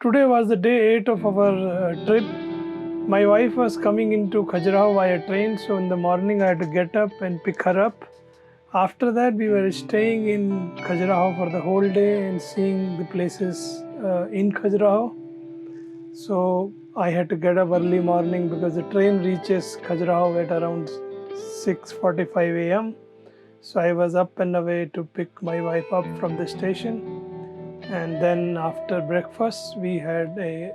Today was the day 8 of our trip. My wife was coming into Khajuraho via train, so in the morning I had to get up and pick her up. After that, we were staying in Khajuraho for the whole day and seeing the places in Khajuraho. So I had to get up early morning because the train reaches Khajuraho at around 6:45 a.m. So I was up and away to pick my wife up from the station. And then after breakfast, we had a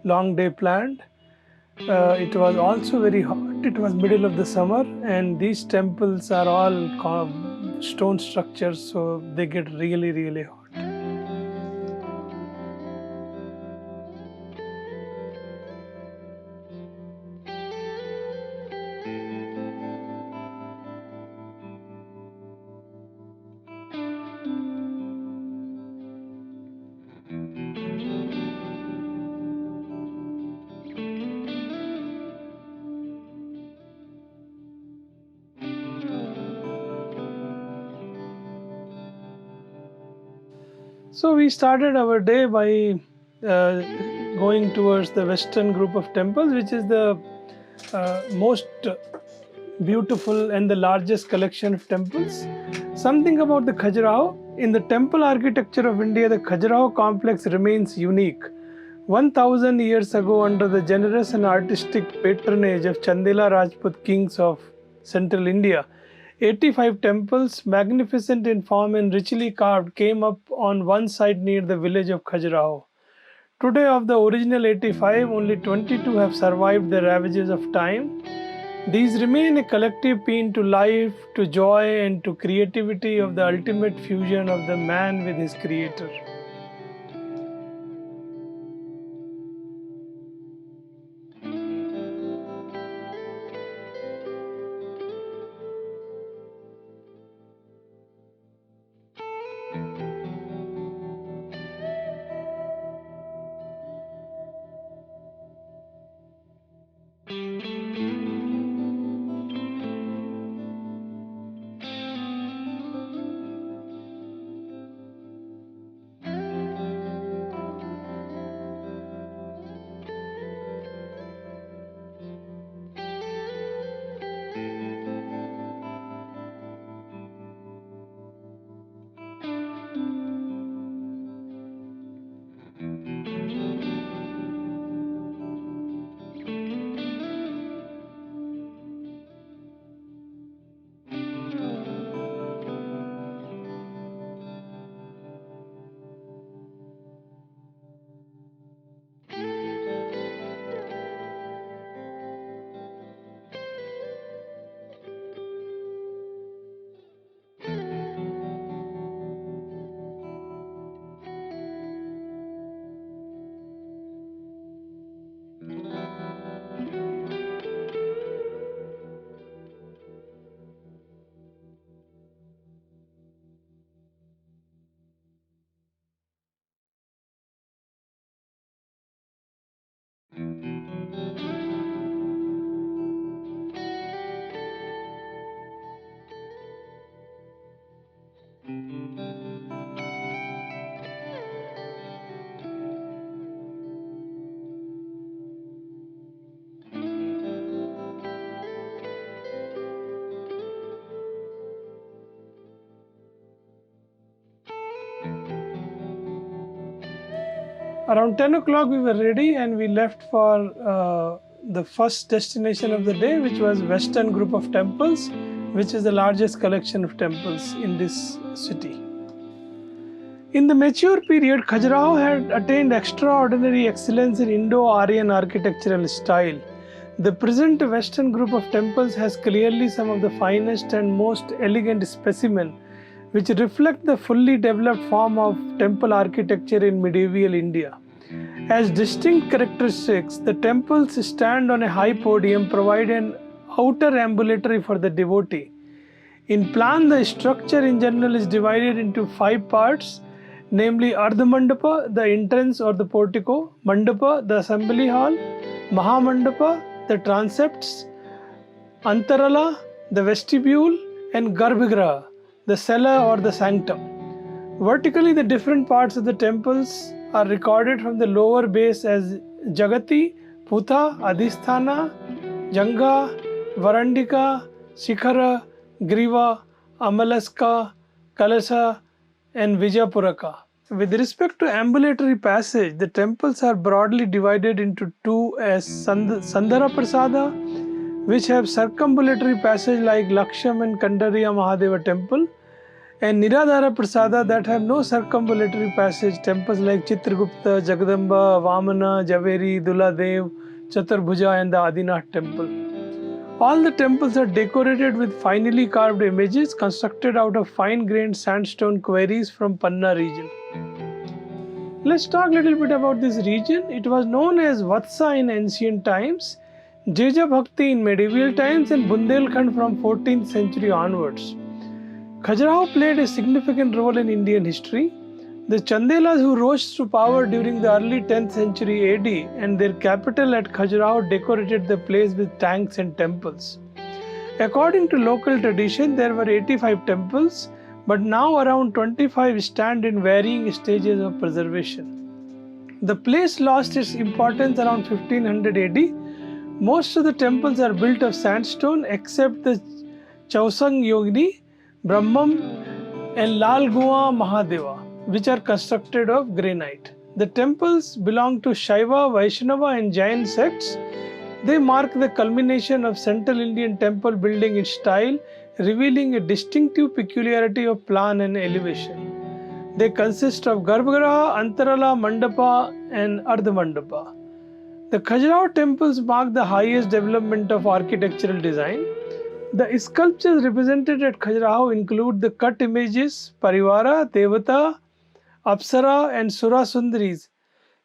long day planned. It was also very hot. It was middle of the summer, and these temples are all stone structures, so they get really, really hot. So we started our day by going towards the western group of temples, which is the most beautiful and the largest collection of temples. Something about the Khajuraho. In the temple architecture of India, the Khajuraho complex remains unique. 1000 years ago, under the generous and artistic patronage of Chandela Rajput kings of central India, 85 temples, magnificent in form and richly carved, came up on one side near the village of Khajuraho. Today, of the original 85, only 22 have survived the ravages of time. These remain a collective paean to life, to joy, and to creativity of the ultimate fusion of the man with his creator. Around 10 o'clock, we were ready and we left for the first destination of the day, which was Western Group of Temples, which is the largest collection of temples in this city. In the mature period, Khajuraho had attained extraordinary excellence in Indo-Aryan architectural style. The present Western Group of Temples has clearly some of the finest and most elegant specimen, which reflect the fully developed form of temple architecture in medieval India. As distinct characteristics, the temples stand on a high podium, provide an outer ambulatory for the devotee. In plan, the structure in general is divided into 5 parts, namely Ardha Mandapa, the entrance or the portico, Mandapa, the assembly hall, Mahamandapa, the transepts, Antarala, the vestibule, and Garbhagriha, the cellar or the sanctum. Vertically, the different parts of the temples are recorded from the lower base as Jagati, Putha, Adhisthana, Janga, Varandika, Shikhara, Griva, Amalaska, Kalasa, and Vijapuraka. With respect to ambulatory passage, the temples are broadly divided into two as Sandhara Prasada, which have circumambulatory passage like Laksham and Kandariya Mahadeva temple, and Niradhara Prasada that have no circumambulatory passage, temples like Chitragupta, Jagadamba, Vamana, Javeri, Duladev, Chaturbhuja, and the Adinath temple. All the temples are decorated with finely carved images constructed out of fine-grained sandstone quarries from Panna region. Let's talk a little bit about this region. It was known as Vatsa in ancient times, Jeja Bhakti in medieval times, and Bundelkhand from 14th century onwards. Khajuraho played a significant role in Indian history. The Chandelas who rose to power during the early 10th century AD and their capital at Khajuraho decorated the place with tanks and temples. According to local tradition, there were 85 temples, but now around 25 stand in varying stages of preservation. The place lost its importance around 1500 AD. Most of the temples are built of sandstone except the Chausang Yogini, Brahmam, and Lal Gua Mahadeva, which are constructed of granite. The temples belong to Shiva, Vaishnava, and Jain sects. They mark the culmination of Central Indian temple building in style, revealing a distinctive peculiarity of plan and elevation. They consist of Garbhagriha, Antarala, Mandapa, and Ardha Mandapa. The Khajuraho temples mark the highest development of architectural design. The sculptures represented at Khajuraho include the cut images, Parivara, Devata, Apsara, and Sura Sundaris.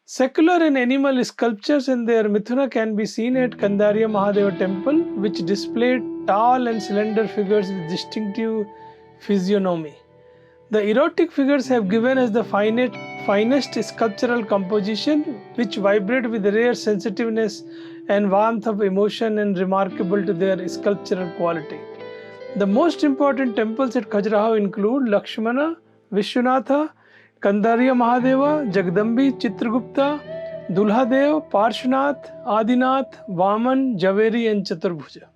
Secular and animal sculptures and their Mithuna can be seen at Kandariya Mahadeva temple, which displayed tall and slender figures with distinctive physiognomy. The erotic figures have given us the finest sculptural composition, which vibrate with rare sensitiveness and warmth of emotion and remarkable to their sculptural quality. The most important temples at Khajuraho include Lakshmana, Vishwanatha, Kandariya Mahadeva, Jagdambi, Chitragupta, Dulhadev, Parshvanath, Adinath, Vaman, Javeri, and Chaturbhuja.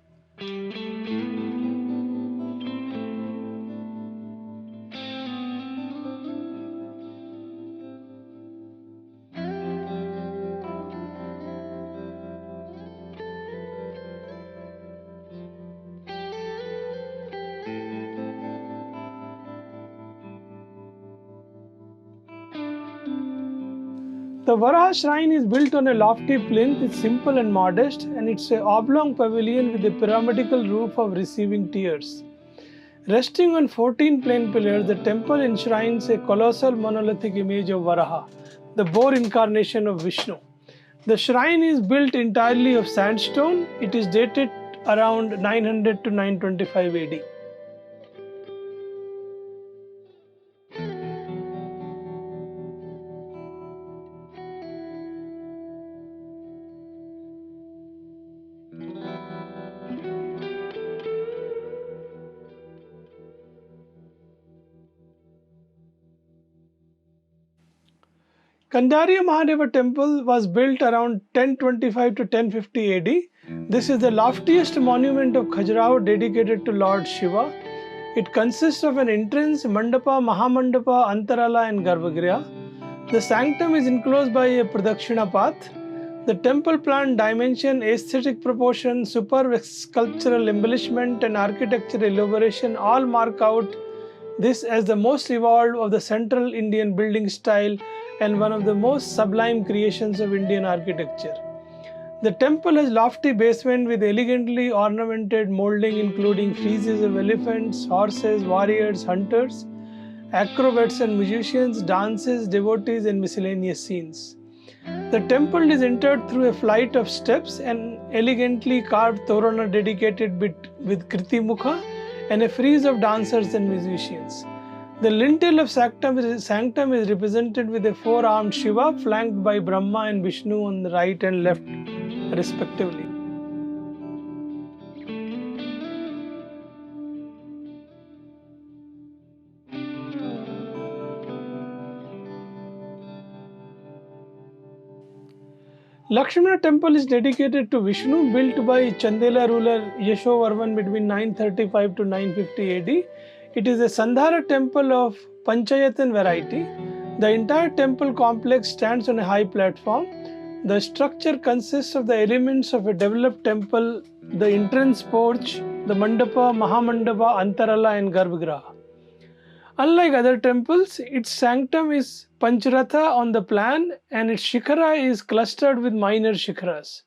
The Varaha shrine is built on a lofty plinth, it's simple and modest, and it's an oblong pavilion with a pyramidal roof of receiving tiers. Resting on 14 plain pillars, the temple enshrines a colossal monolithic image of Varaha, the boar incarnation of Vishnu. The shrine is built entirely of sandstone. It is dated around 900 to 925 AD. Kandariya Mahadeva temple was built around 1025 to 1050 AD. This is the loftiest monument of Khajuraho dedicated to Lord Shiva. It consists of an entrance, Mandapa, Mahamandapa, Antarala, and Garbhagriha. The sanctum is enclosed by a Pradakshina path. The temple plan, dimension, aesthetic proportion, superb sculptural embellishment, and architectural elaboration all mark out this as the most evolved of the Central Indian building style and one of the most sublime creations of Indian architecture. The temple has lofty basement with elegantly ornamented molding including friezes of elephants, horses, warriors, hunters, acrobats and musicians, dances, devotees, and miscellaneous scenes. The temple is entered through a flight of steps and elegantly carved torana dedicated with Kriti Mukha and a frieze of dancers and musicians. The lintel of sanctum is represented with a four-armed Shiva flanked by Brahma and Vishnu on the right and left respectively. Lakshmana temple is dedicated to Vishnu, built by Chandela ruler Yashovarman between 935 to 950 AD. It is a Sandhara temple of Panchayatan variety. The entire temple complex stands on a high platform. The structure consists of the elements of a developed temple, the entrance porch, the mandapa, mahamandapa, antarala and garbhagriha. Unlike other temples, its sanctum is Pancharatha on the plan and its shikhara is clustered with minor shikharas.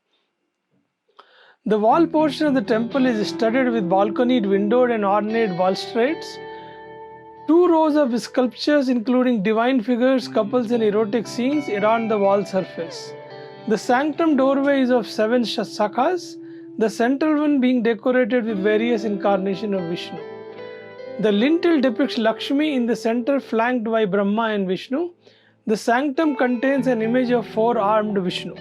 The wall portion of the temple is studded with balconied windowed and ornate balustrades. 2 rows of sculptures including divine figures, couples and erotic scenes adorn the wall surface. The sanctum doorway is of 7 sakhas, the central one being decorated with various incarnations of Vishnu. The lintel depicts Lakshmi in the center flanked by Brahma and Vishnu. The sanctum contains an image of 4-armed Vishnu.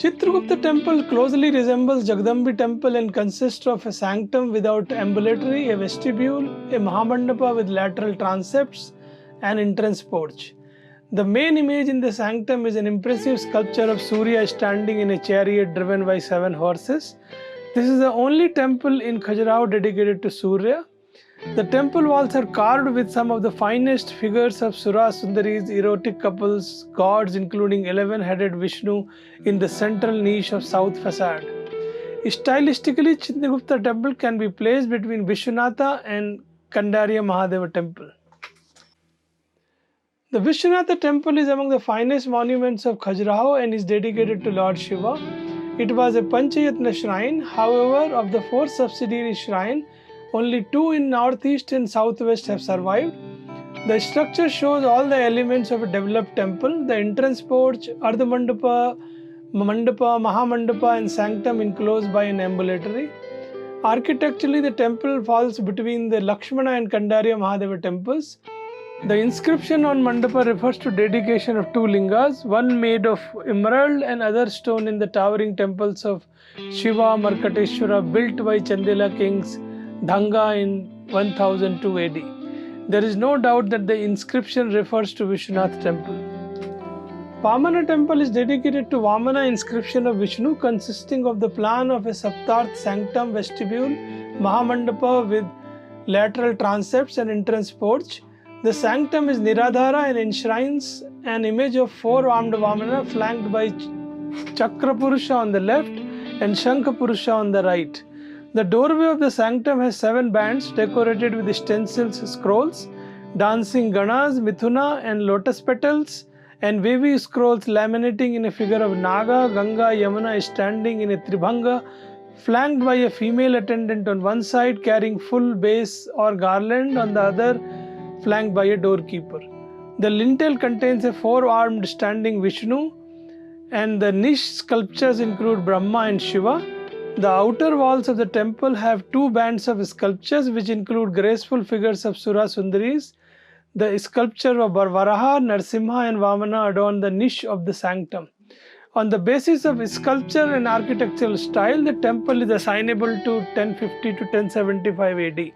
Chitragupta temple closely resembles Jagdambi temple and consists of a sanctum without ambulatory, a vestibule, a mahamandapa with lateral transepts, and entrance porch. The main image in the sanctum is an impressive sculpture of Surya standing in a chariot driven by 7 horses. This is the only temple in Khajuraho dedicated to Surya. The temple walls are carved with some of the finest figures of Sura Sundaris, erotic couples, gods including 11-headed Vishnu in the central niche of south facade. Stylistically, Chitragupta temple can be placed between Vishwanatha and Kandarya Mahadeva temple. The Vishwanatha temple is among the finest monuments of Khajuraho and is dedicated to Lord Shiva. It was a Panchayatna shrine. However, of the 4 subsidiary shrines, only 2 in northeast and southwest have survived. The structure shows all the elements of a developed temple. The entrance porch, ardhamandapa, mandapa, mahamandapa and sanctum enclosed by an ambulatory. Architecturally, the temple falls between the Lakshmana and Kandarya Mahadeva temples. The inscription on mandapa refers to dedication of 2 lingas, one made of emerald and other stone in the towering temples of Shiva, Markateshwara built by Chandela kings Dhanga in 1002 AD. There is no doubt that the inscription refers to Vishwanath temple. Vamana temple is dedicated to Vamana inscription of Vishnu consisting of the plan of a Saptarth sanctum vestibule, Mahamandapa with lateral transepts and entrance porch. The sanctum is Niradhara and enshrines an image of 4-armed Vamana flanked by Chakra Purusha on the left and Shankha Purusha on the right. The doorway of the sanctum has 7 bands decorated with stencils, scrolls, dancing Ganas, Mithuna and lotus petals, and wavy scrolls laminating in a figure of Naga, Ganga, Yamuna standing in a Tribhanga, flanked by a female attendant on one side carrying full base or garland, on the other flanked by a doorkeeper. The lintel contains a 4-armed standing Vishnu, and the niche sculptures include Brahma and Shiva. The outer walls of the temple have 2 bands of sculptures which include graceful figures of Sura Sundaris. The sculpture of Varaha, Narsimha and Vamana adorn the niche of the sanctum. On the basis of sculpture and architectural style, the temple is assignable to 1050 to 1075 AD.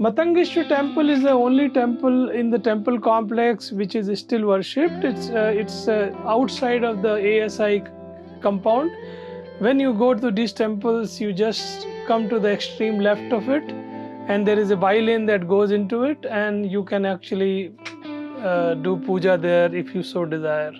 Matangeshwar temple is the only temple in the temple complex which is still worshipped. It's outside of the ASI compound. When you go to these temples, you just come to the extreme left of it, and there is a bylane that goes into it, and you can actually do puja there if you so desire.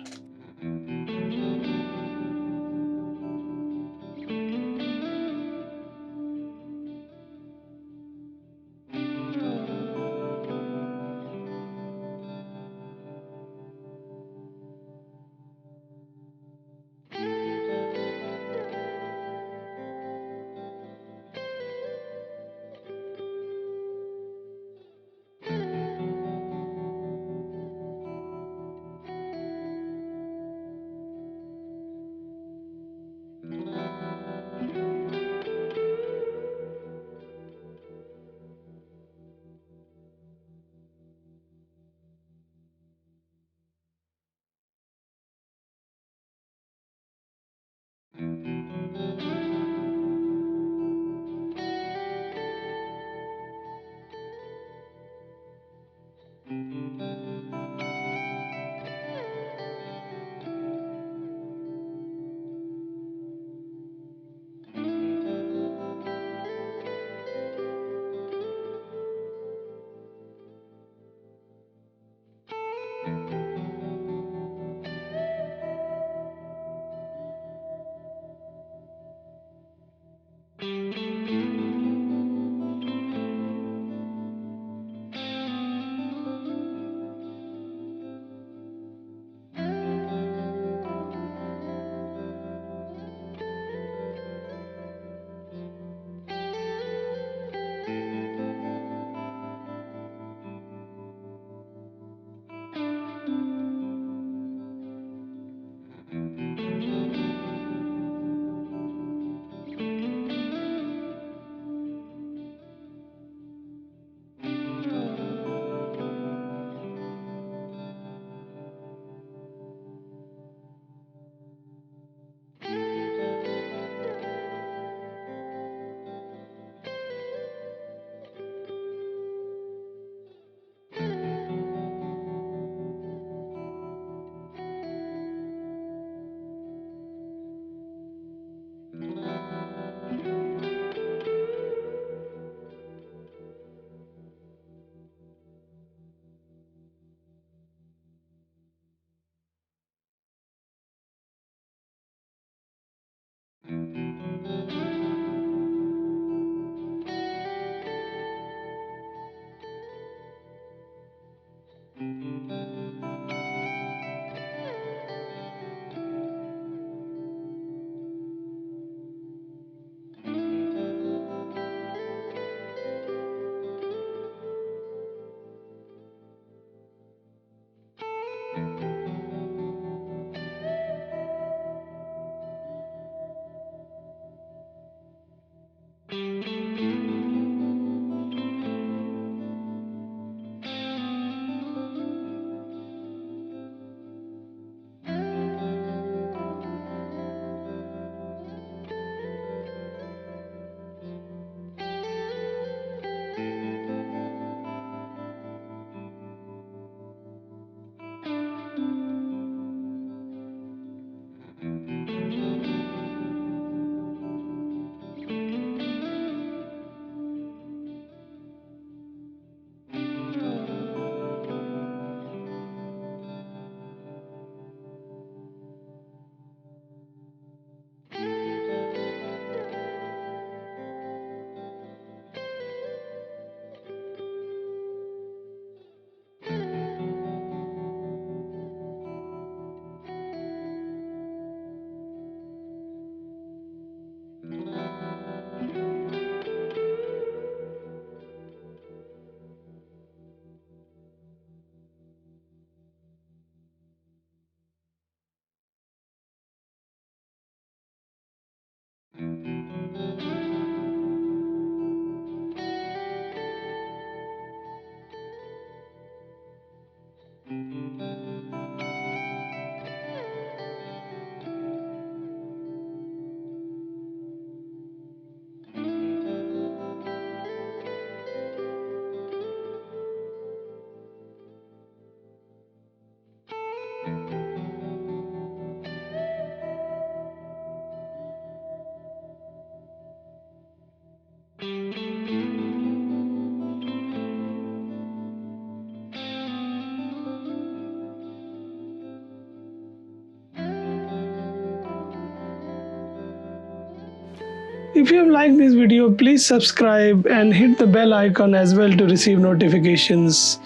If you have liked this video, please subscribe and hit the bell icon as well to receive notifications.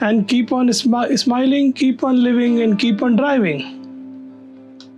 And keep on smiling, keep on living, and keep on driving.